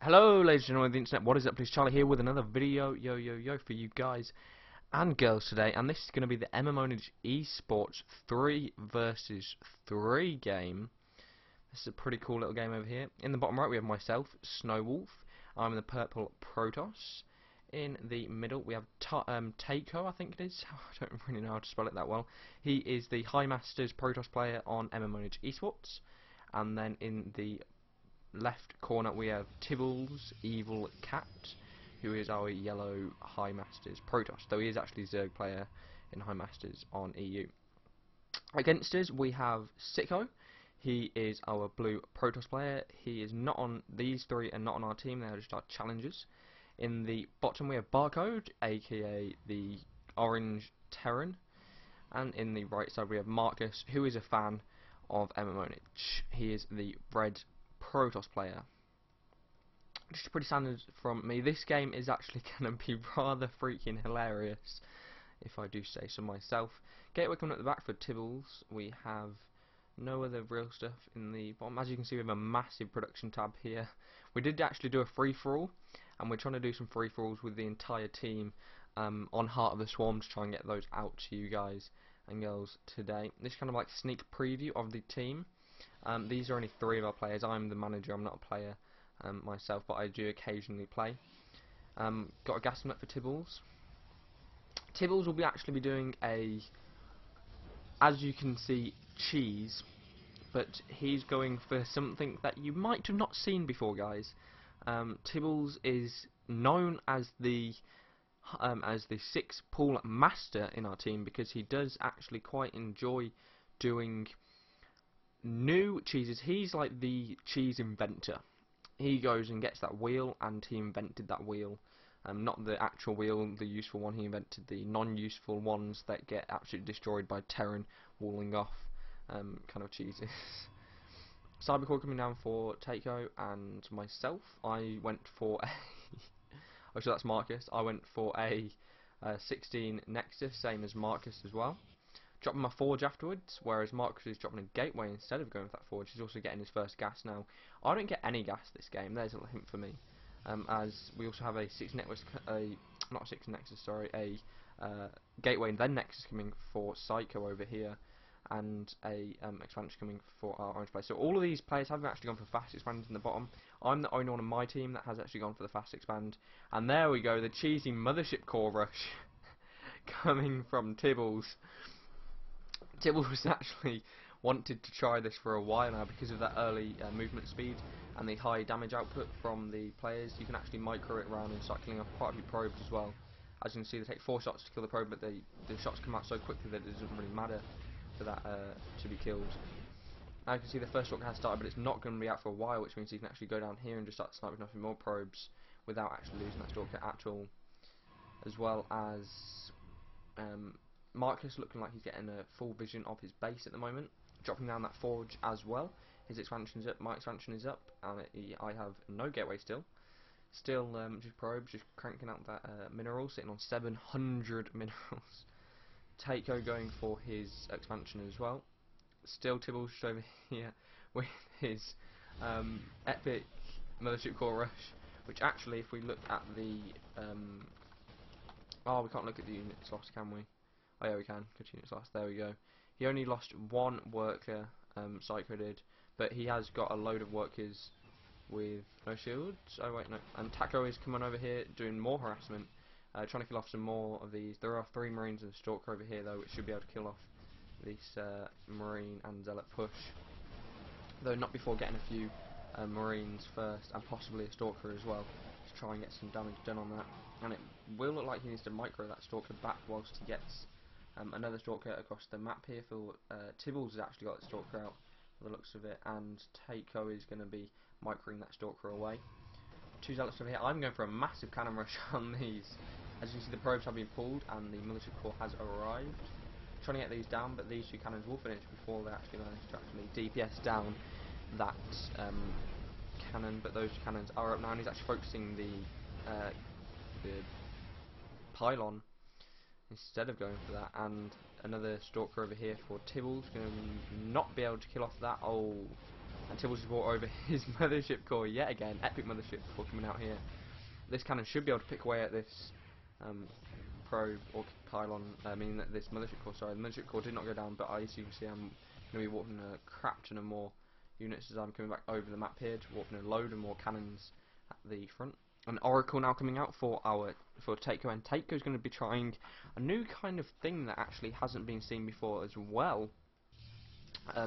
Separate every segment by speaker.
Speaker 1: Hello ladies and gentlemen of the internet, what is up? Please Charlie here with another video, yo for you guys and girls today, and this is going to be the MMOwnageSports 3 versus 3 game. This is a pretty cool little game over here. In the bottom right we have myself, Snowwolf. I'm the purple Protoss. In the middle we have Taiko, I think it is. I don't really know how to spell it that well. He is the High Masters Protoss player on MMOwnageSports. And then in the left corner we have Tibbles, Evil Cat, who is our yellow High Masters Protoss, though he is actually Zerg player in High Masters on EU. Against us we have Sicko. He is our blue Protoss player. He is not on, these three are not on our team, they are just our challengers. In the bottom we have Barcode, aka the orange Terran, and in the right side we have Marcus, who is a fan of MMOwnage. He is the red Protoss player. Just pretty standard from me. This game is actually going to be rather freaking hilarious, if I do say so myself. Gateway coming at the back for Tibbles. We have no other real stuff in the bottom. As you can see, we have a massive production tab here. We did actually do a free-for-all, and we're trying to do some free-for-alls with the entire team on Heart of the Swarm to try and get those out to you guys and girls today. This is kind of like a sneak preview of the team. These are only 3 of our players. I'm the manager, I'm not a player myself, but I do occasionally play. Got a gas nut for Tibbles. Tibbles will actually be doing a, as you can see, cheese, but he's going for something that you might have not seen before, guys. Tibbles is known as the 6-pool master in our team because he does actually quite enjoy doing new cheeses. He's like the cheese inventor. He goes and gets that wheel, and he invented that wheel. Not the actual wheel, the useful one. He invented the non-useful ones that get absolutely destroyed by Terran walling off kind of cheeses. Cybercore coming down for Taiko and myself. I went for a oh, so that's Marcus. I went for a 16 Nexus, same as Marcus as well. Dropping my Forge afterwards, whereas Marcus is dropping a Gateway instead of going for that Forge. He's also getting his first gas now. I don't get any gas this game, there's a little hint for me. As we also have a 6 Nexus, not 6 Nexus, sorry, a Gateway and then Nexus coming for Psycho over here, and a expansion coming for our orange player. So all of these players haven't actually gone for fast expands in the bottom. I'm the only one on my team that has actually gone for the fast expand. And there we go, the cheesy Mothership Core rush coming from Tibbles. Tibbles actually wanted to try this for a while now because of that early movement speed and the high damage output from the players. You can actually micro it around and start killing off quite a few probes as well. As you can see, they take 4 shots to kill the probe, but the shots come out so quickly that it doesn't really matter for that to be killed. Now you can see the first stalker has started, but it's not going to be out for a while, which means you can actually go down here and just start sniping off more probes without actually losing that stalker at all. As well as Marcus looking like he's getting a full vision of his base at the moment, dropping down that Forge as well. His expansion's up, my expansion is up, and I have no gateway still. Still just probes, just cranking out that mineral, sitting on 700 minerals. Taiko going for his expansion as well. Still Tibbles just over here with his epic Mothership Core rush, which actually, if we look at the oh, we can't look at the units lost, can we? Oh yeah, we can. Good units lost. There we go. He only lost 1 worker, Psycho did, but he has got a load of workers with no shields. Oh wait, no. And Taco is coming over here doing more harassment, trying to kill off some more of these. There are 3 Marines and a Stalker over here though, which should be able to kill off this Marine and Zealot push. Though not before getting a few Marines first, and possibly a Stalker as well, to try and get some damage done on that. And it will look like he needs to micro that Stalker back whilst he gets another Stalker across the map here. For Tibbles has actually got the Stalker out by the looks of it, and Taiko is going to be microing that Stalker away. 2 Zealots over here. I'm going for a massive cannon rush on these. As you can see, the probes have been pulled and the military core has arrived. Trying to get these down, but these 2 cannons will finish before they actually manage to actually DPS down that cannon. But those 2 cannons are up now, and he's actually focusing the pylon instead of going for that. And another Stalker over here for Tibbles, going to not be able to kill off that. Oh, And Tibbles has brought over his mothership core yet again. Epic mothership core coming out here. This cannon should be able to pick away at this probe or pylon. I mean this mothership core. Sorry, the mothership core did not go down, but as you can see, I'm going to be warping a crap ton of more units as I'm coming back over the map here, warping a load of more cannons at the front. An Oracle now coming out for Takeo, and Takeo is going to be trying a new kind of thing that actually hasn't been seen before as well.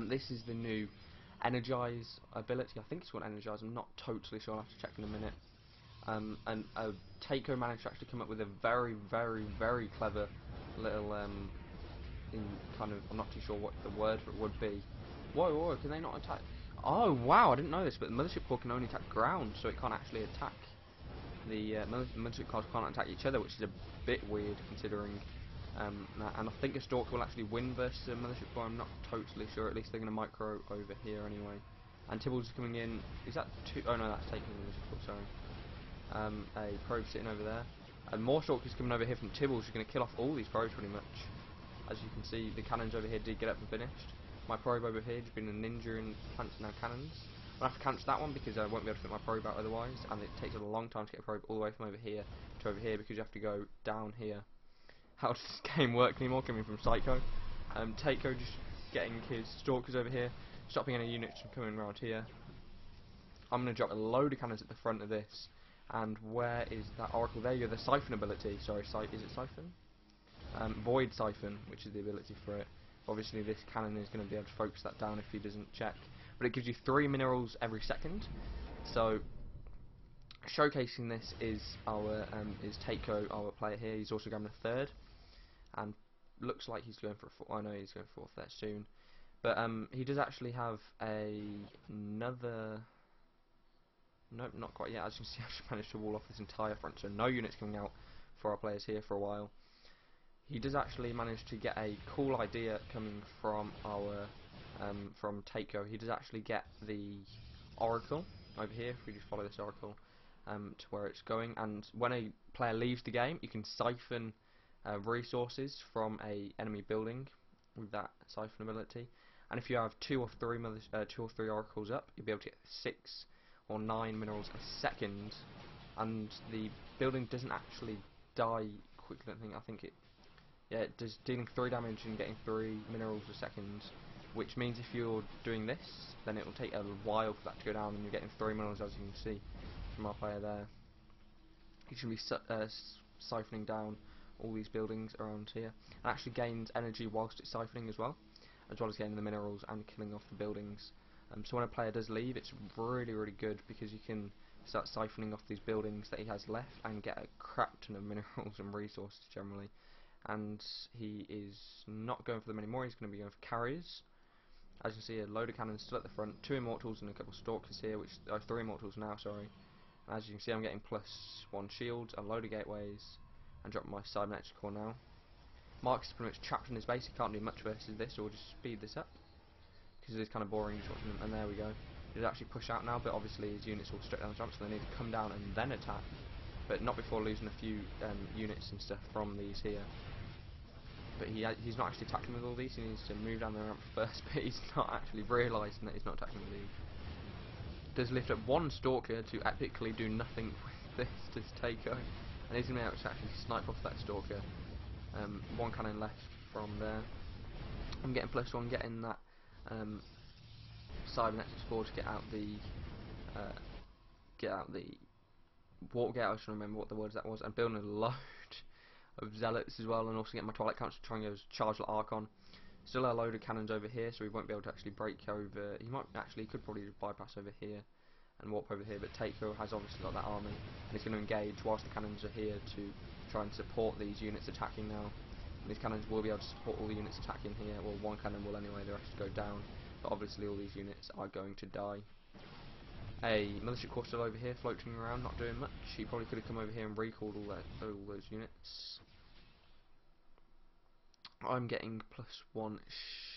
Speaker 1: This is the new Energize ability. I think it's called Energize. I'm not totally sure. I'll have to check in a minute. And Takeo managed to actually come up with a very, very, very clever little I'm not too sure what the word for it would be. Whoa, can they not attack? Oh wow, I didn't know this, but the mothership core can only attack ground, so it can't actually attack. The mothership cores can't attack each other, which is a bit weird considering that. And I think a Stalker will actually win versus a mothership core. I'm not totally sure. At least they're going to micro over here anyway. And Tibbles is coming in. Is that two? Oh no, that's taking the mothership core. Sorry. A probe sitting over there. And more Stalkers coming over here from Tibbles. Who's going to kill off all these probes pretty much. As you can see, the cannons over here did get up and finished. My probe over here has been a ninja and plants now cannons. I'll have to cancel that one because I won't be able to fit my probe out otherwise, and it takes a long time to get a probe all the way from over here to over here because you have to go down here. How does this game work anymore? Coming from Psycho. Takeo just getting his Stalkers over here, stopping any units from coming around here. I'm going to drop a load of cannons at the front of this. And where is that Oracle? There you go, the Siphon ability. Sorry, is it Siphon? Void Siphon, which is the ability for it. Obviously this cannon is going to be able to focus that down if he doesn't check. But it gives you 3 minerals every second. So showcasing this is our Takeo, our player here. He's also going a third, and looks like he's going for a fourth. I know he's going for a fourth there soon. But he does actually have another. Nope, not quite yet. As you can see, I've just managed to wall off this entire front, so no units coming out for our players here for a while. He does actually manage to get a cool idea coming from our from Takeo. He does actually get the Oracle over here. If we just follow this Oracle to where it's going, and when a player leaves the game, you can siphon resources from a enemy building with that siphon ability. And if you have two or three Oracles up, you'll be able to get 6 or 9 minerals a second, and the building doesn't actually die quickly. I think it. Yeah, it does, dealing 3 damage and getting 3 minerals a second, which means if you're doing this, then it will take a while for that to go down, and you're getting 3 minerals, as you can see from our player there. You should be siphoning down all these buildings around here, and actually gains energy whilst it's siphoning as well as gaining the minerals and killing off the buildings. So when a player does leave, it's really, really good because you can start siphoning off these buildings that he has left and get a crap ton of minerals and resources generally. And he is not going for them anymore. He's going to be going for carriers. As you can see, a load of cannons still at the front, 2 immortals and a couple of stalkers here, which are 3 immortals now, sorry. And as you can see, I'm getting +1 shields, a load of gateways, and dropping my cybernetics core now. Marcus is pretty much trapped in his base. He can't do much versus this, so we'll just speed this up because it is kind of boring just watching him. And there we go. He did actually push out now, but obviously his units will straight down the jump, so they need to come down and then attack, but not before losing a few units and stuff from these here. But he's not actually attacking with all these. He needs to move down the ramp first, but he's not actually realising that he's not attacking with these. Does lift up 1 Stalker to epically do nothing with this Takeo, and he's going to be able to actually snipe off that Stalker. 1 cannon left from there. I'm getting +1, getting that cybernetics core to get out the warp gate. I should remember what the words that was. And building a load of zealots as well, and also getting my Twilight Council to try and go charge the Archon. Still a load of cannons over here, so we won't be able to actually break over. He could probably just bypass over here and warp over here, but Takeo has obviously got that army, and he's going to engage whilst the cannons are here to try and support these units attacking now. And these cannons will be able to support all the units attacking here. Well, 1 cannon will anyway, the rest go down, but obviously all these units are going to die. A mothership core still over here, floating around, not doing much. He probably could have come over here and recalled all those units. I'm getting +1.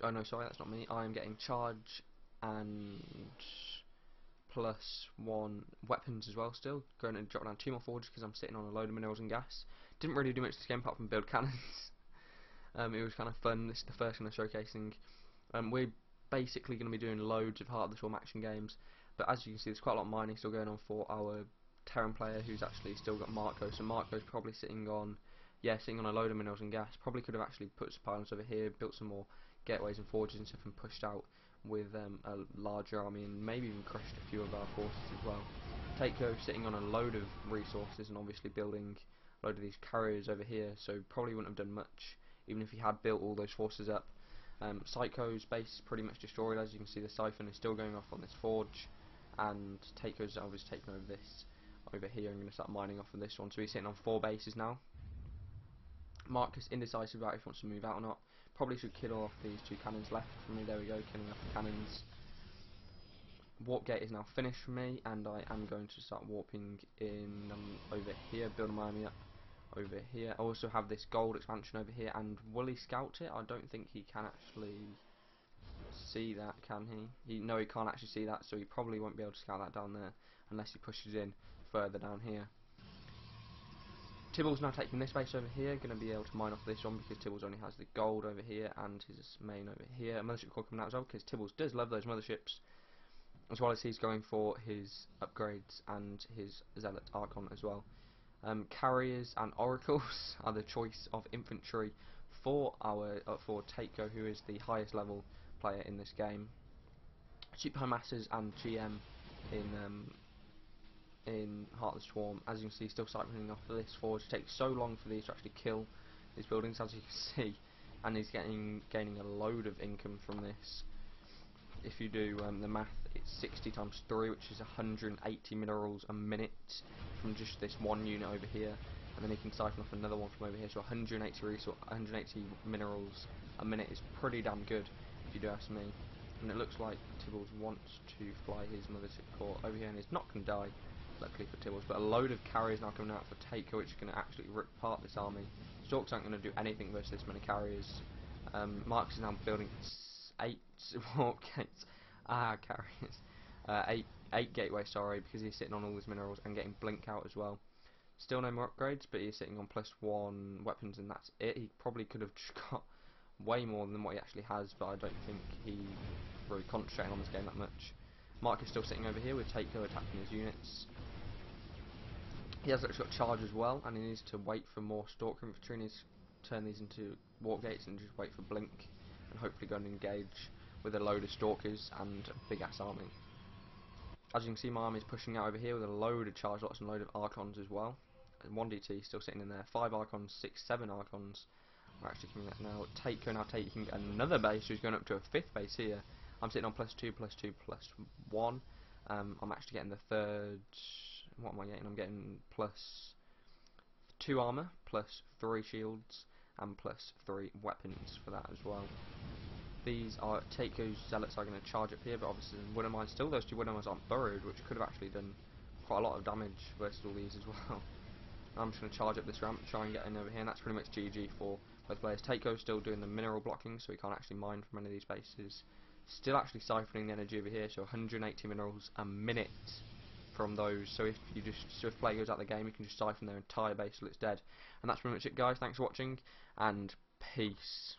Speaker 1: Oh no, sorry, that's not me. I'm getting charge and +1 weapons as well. Still going to drop down 2 more forges because I'm sitting on a load of minerals and gas. Didn't really do much this game apart from build cannons. It was kind of fun. This is the first kind of showcasing. We're basically going to be doing loads of Heart of the Swarm action games. But as you can see, there's quite a lot of mining still going on for our Terran player, who's actually still got Marco. So Marco's probably sitting on, sitting on a load of minerals and gas. Probably could have actually put some pylons over here, built some more gateways and forges and stuff, and pushed out with a larger army, and maybe even crushed a few of our forces as well. Takeo sitting on a load of resources and obviously building a load of these carriers over here, so probably wouldn't have done much even if he had built all those forces up. Psycho's base is pretty much destroyed. As you can see, the siphon is still going off on this forge, and Takeo's obviously taken over this over here. I'm going to start mining off of this one, so he's sitting on 4 bases now. Marcus indecisive about if he wants to move out or not. Probably should kill off these 2 cannons left from me. There we go, killing off the cannons. Warp gate is now finished for me, and I am going to start warping in over here, building my army up over here. I also have this gold expansion over here, and will he scout it? I don't think he can actually see that, can he? No, he can't actually see that, so he probably won't be able to scout that down there unless he pushes in further down here. Tibble's now taking this base over here, going to be able to mine off this one because Tibbles only has the gold over here and his main over here. A mothership core coming out as well because Tibbles does love those motherships, as well as he's going for his upgrades and his Zealot Archon as well. Carriers and Oracles are the choice of infantry for our for Takeo, who is the highest level player in this game. Super Masters and GM in Heart of the Swarm. As you can see, still cycling off of this forge. It takes so long for these to actually kill these buildings, as you can see, and he's gaining a load of income from this. If you do the math, it's 60 times 3, which is 180 minerals a minute from just this one unit over here, and then he can siphon off another one from over here. So 180 minerals a minute is pretty damn good, if you do ask me. And it looks like Tibbles wants to fly his mothership core over here, and he's not going to die, luckily for Tibbles. But a load of carriers now coming out for Takeo, which is going to actually rip apart this army. Storks aren't going to do anything versus this many carriers. Marcus is now building 8 warp gates. Carriers. 8 gateways, sorry, because he's sitting on all these minerals and getting blink out as well. Still no more upgrades, but he's sitting on +1 weapons, and that's it. He probably could have just got way more than what he actually has, but I don't think he's really concentrating on this game that much. Mark is still sitting over here with Takeo attacking his units. He has actually got charge as well, and he needs to wait for more Stalker infantry, and he's turn these into warp gates and just wait for blink, and hopefully go and engage with a load of Stalkers and a big ass army. As you can see, my army is pushing out over here with a load of charge lots and a load of Archons as well. And 1DT still sitting in there. 5 Archons, 6, 7 Archons. We're actually coming out now. Takeo now taking another base, who's going up to a 5th base here. I'm sitting on +2, +2, +1. I'm actually getting the 3rd. What am I getting? I'm getting +2 armor, +3 shields, and +3 weapons for that as well. These are Takeo's Zealots are going to charge up here, but obviously Widow Mines still, those 2 Widow Mines aren't burrowed, which could have actually done quite a lot of damage versus all these as well. I'm just going to charge up this ramp, try and get in over here, and that's pretty much GG for both players. Takeo's still doing the mineral blocking, so he can't actually mine from any of these bases. Still actually siphoning the energy over here, so 180 minerals a minute from those. So if play goes out the game, you can just siphon their entire base till it's dead. And that's pretty much it, guys. Thanks for watching, and peace.